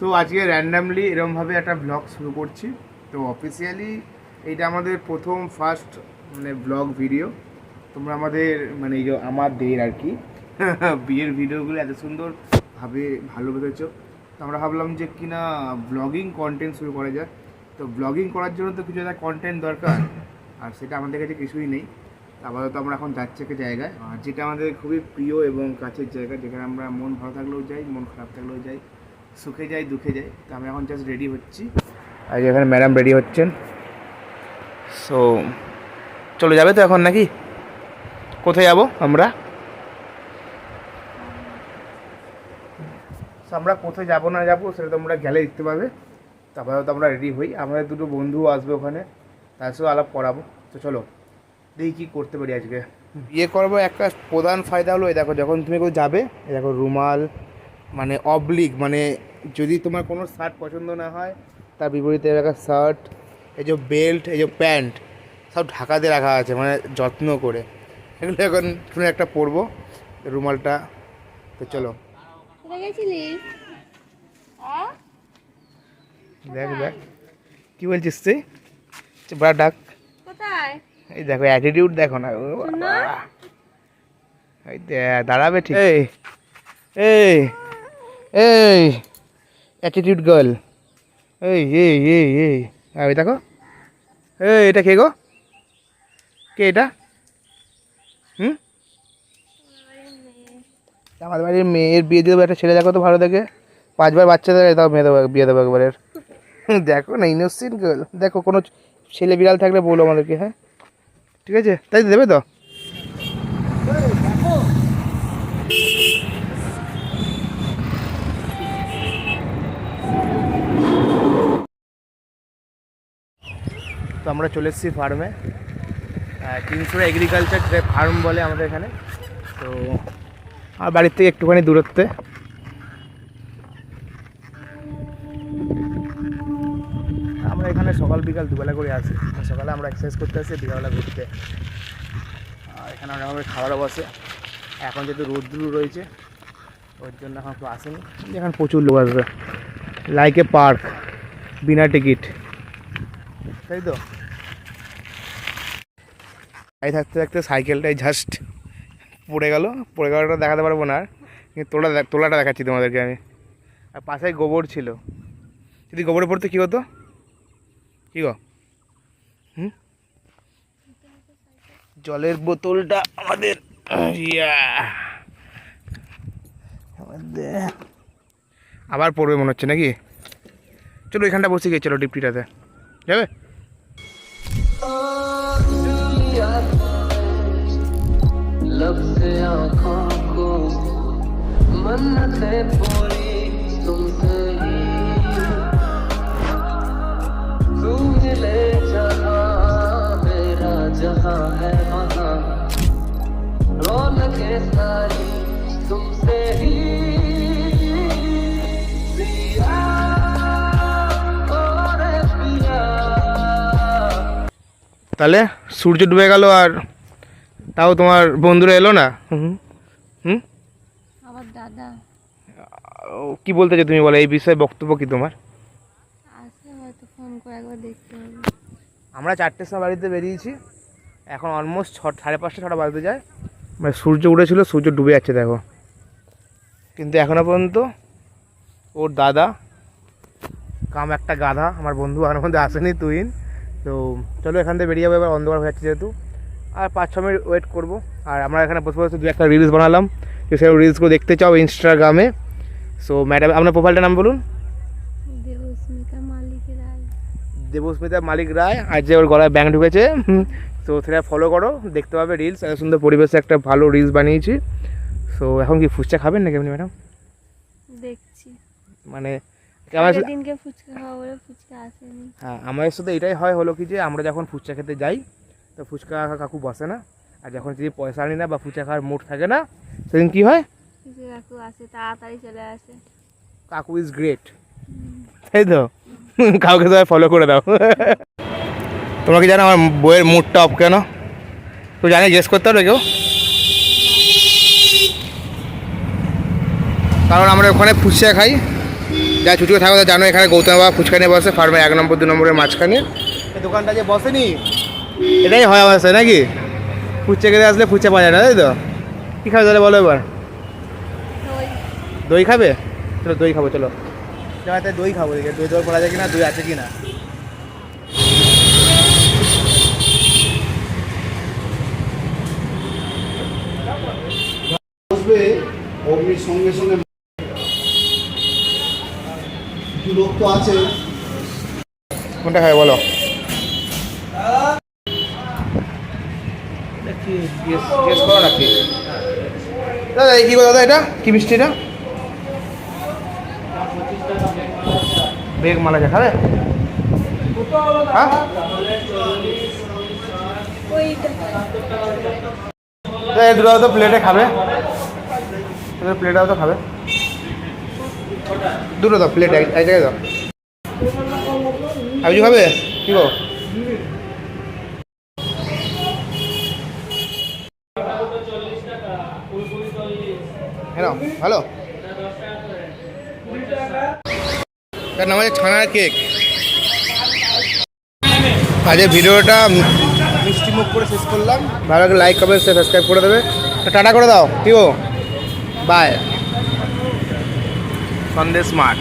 So আজকে randomly এরমভাবে একটা ব্লগ শুরু করছি। তো অফিসিয়ালি এইটা আমাদের ফার্স্ট মানে ব্লগ ভিডিও। তোমরা আমাদের মানে এই যে আমাদের আর কি বিয়ের ভিডিওগুলো এত সুন্দরভাবে ভালোবেসেছো, তো আমরা ভাবলাম যে কিনা ব্লগিং কন্টেন্ট শুরু করা যায়। তো ব্লগিং করার জন্য তো কিছু একটা কন্টেন্ট দরকার, আর সেটা আমাদের কাছে কিছুই নেই। আপাতত আমরা এখন যাচ্ছি একটা জায়গায়, আর যেটা আমাদের খুবই প্রিয় এবং কাছের জায়গা, যেখানে আমরা মন ভালো থাকলেও যাই, মন খারাপ থাকলেও যাই, সুখে যাই দুঃখে যাই। তো আমি এখন জাস্ট রেডি হচ্ছি, আর এখানে ম্যাডাম রেডি হচ্ছেন। সো চলে যাবে তো এখন নাকি? কোথায় যাবো আমরা? আমরা কোথায় যাবো না যাবো সেটা তোমরা গেলে দেখতে পাবে। তারপরে তো আমরা রেডি হই, আমাদের দুটো বন্ধু আসবে ওখানে, তার সাথে আলাপ করাবো। তো চলো দেখি কী করতে পারি আজকে। বিয়ে করবো একটা প্রধান ফায়দা হলো এই দেখো, যখন তুমি কেউ যাবে এই দেখো রুমাল মানে অবলিক, মানে যদি তোমার কোনো শার্ট পছন্দ না হয় তার বিপরীতে একটা শার্ট, এই যে বেল্ট, এই যে প্যান্ট সব ঢাকা দিয়ে রাখা আছে মানে যত্ন করে। এগুলো এখন শুনে একটা পরবো রুমালটা। তো চলো দেখ দেখ কি বলছিস তুই, বড় ডাক কোথায়? এই দেখো অ্যাটিটিউড দেখো না, এই দাঁড়াবে ঠিক। এই এই এই অ্যাটিটিউড গার্ল, এই এই এই এই ওই দেখো। এই এটা কে গো? কে এটা? আমাদের বাড়ির মেয়ের বিয়ে দেবো, একটা ছেলে দেখো তো ভালো দেখে, 5 বার বাচ্চা দেবে, তাও মেয়ে দেবো, বিয়ে দেবো একবারের। দেখো না ইনোসেন্ট গার্ল। দেখো কোনো ছেলে বিড়াল থাকলে বলো আমাদেরকে, হ্যাঁ ঠিক আছে? তাই দেবে তো? তো আমরা চলে এসেছি ফার্মে, চিনসুরা এগ্রিকালচার ফার্ম বলে আমাদের এখানে। তো আমার বাড়ির থেকে একটুখানি দূরত্বে। আমরা এখানে সকাল বিকাল দুবেলা করে আসি। সকালে আমরা এক্সারসাইজ করতে আসি, বিকালবেলা ঘুরতে। আর এখানে আমাদের খাবারও বসে। এখন যেহেতু রোদ্দুর রয়েছে ওর জন্য এখন কেউ আসেনি, এখন প্রচুর লোক আসবে। Like a park, Veena ticket, তাই তো? এই থাকতে থাকতে সাইকেলটাই জাস্ট পড়ে গেলটা দেখাতে পারবো না, কিন্তু তোলাটা দেখাচ্ছি তোমাদেরকে আমি। আর পাশে গোবর ছিল, যদি গোবরে পড়তে কী হতো? কী গো? জলের বোতলটা আমাদের আবার পড়বে মনে হচ্ছে নাকি? চলো এখানটা বসে গিয়ে, চলো ডিপটিটাতে যাবে। তাহলে সূর্য ডুবে গেল আর তাও তোমার বন্ধুরা এলো না? আমার দাদা কি বলতে চাও তুমি, বলো এই বিষয়ে বক্তব্য কি তোমার? আসলে হয়তো ফোন করে একবার দেখতে হবে। আমরা 4টের সময় বাড়িতে বেরিয়েছি, এখন অলমোস্ট 5:30 6টা বাজতে যায়। মানে সূর্য উঠেছিল, সূর্য ডুবে যাচ্ছে দেখো। কিন্তু এখনও পর্যন্ত ওর দাদা একটা গাধা আমার বন্ধু আমার মধ্যে আসেনি তুহিন। তো চলো এখান থেকে বেরিয়ে যাবো, এবার অন্ধকার হয়ে যাচ্ছে যেহেতু, আর 5-6 মিনিট ওয়েট করবো। আর আমরা এখানে বসে বসে 2-1টা রিলস বানালাম, তো সেই রিলসগুলো দেখতে চাও ইনস্টাগ্রামে। সো ম্যাডাম আপনার প্রোফাইলটার নাম বলুন। দেবস্মিতা মালিক রায়। আর যে ওর গলায় ব্যাংক ঢুকেছে, তো সেটা ফলো করো, দেখতে পাবে রিলস। এত সুন্দর পরিবেশে একটা ভালো রিলস বানিয়েছি। সো এখন কি ফুচকা খাবেন নাকি আপনি ম্যাডাম? দেখছি মানে দিনকে ফুচকা খাওয়া বলে ফুচকা আসেনি। হ্যাঁ, আমাদের সাথে এটাই হলো কি যে আমরা যখন ফুচকা খেতে যাই তো ফুচকা কাকু বসে না, আর যখন যদি পয়সা আনি না বা ফুচকা খাওয়ার মুড থাকে না সেদিন কী হয়? কাকু আসে, তাড়াতাড়ি চলে আসে। কাকু ইজ গ্রেট, তাই তো? কাউকে সবাই ফলো করে দাও। তোমরা কি জানো আমার বইয়ের মুডটা অফ কেন? তো জানি, জিজ্ঞেস করতে হবে কেউ? কারণ আমরা ওখানে ফুচকা খাই, যা ছুটিও থাকো জানো, এখানে গৌতম বাবা ফুচকা নিয়ে বসে ফার্মে 1 নম্বর 2 নম্বরের মাঝখানে। এই দোকানটা যে বসেনি, এটাই হয় অবশ্যই নাকি? ফুচকা খেতে আসলে ফুচকা পাওয়া যায় না, তাই তো? কী খাবে তাহলে বলো এবার? দই খাবে? চলো দই খাবো, চলো তাই দই খাবো। দেখে দই দই করা যায় কিনা, দই আছে কিনা। বসবে অগ্নির সঙ্গে সঙ্গে কিছু লোক তো আছে। কোনটা খাবে বলো? জিজ্ঞেস করো নাকি দাদা? এই কী বলো দাদা, এটা কি মিষ্টিটা? বেগ মালা যা খাবে? হ্যাঁ এই দুটো তো প্লেটে খাবে, প্লেটাও তো খাবে, দুটো দাও প্লেট, এক জায়গায় দাও। আর কিছু খাবে কি গো? হ্যালো ভালো, তার নাম আছে ছানার কেক। আজকে ভিডিওটা মিষ্টি মুখ করে শেষ করলাম। ভালো লাগে লাইক কমেন্ট সাবস্ক্রাইব করে দেবে, টাটা করে দাও, ঠিক বাই। সন্দেশ স্মার্ট।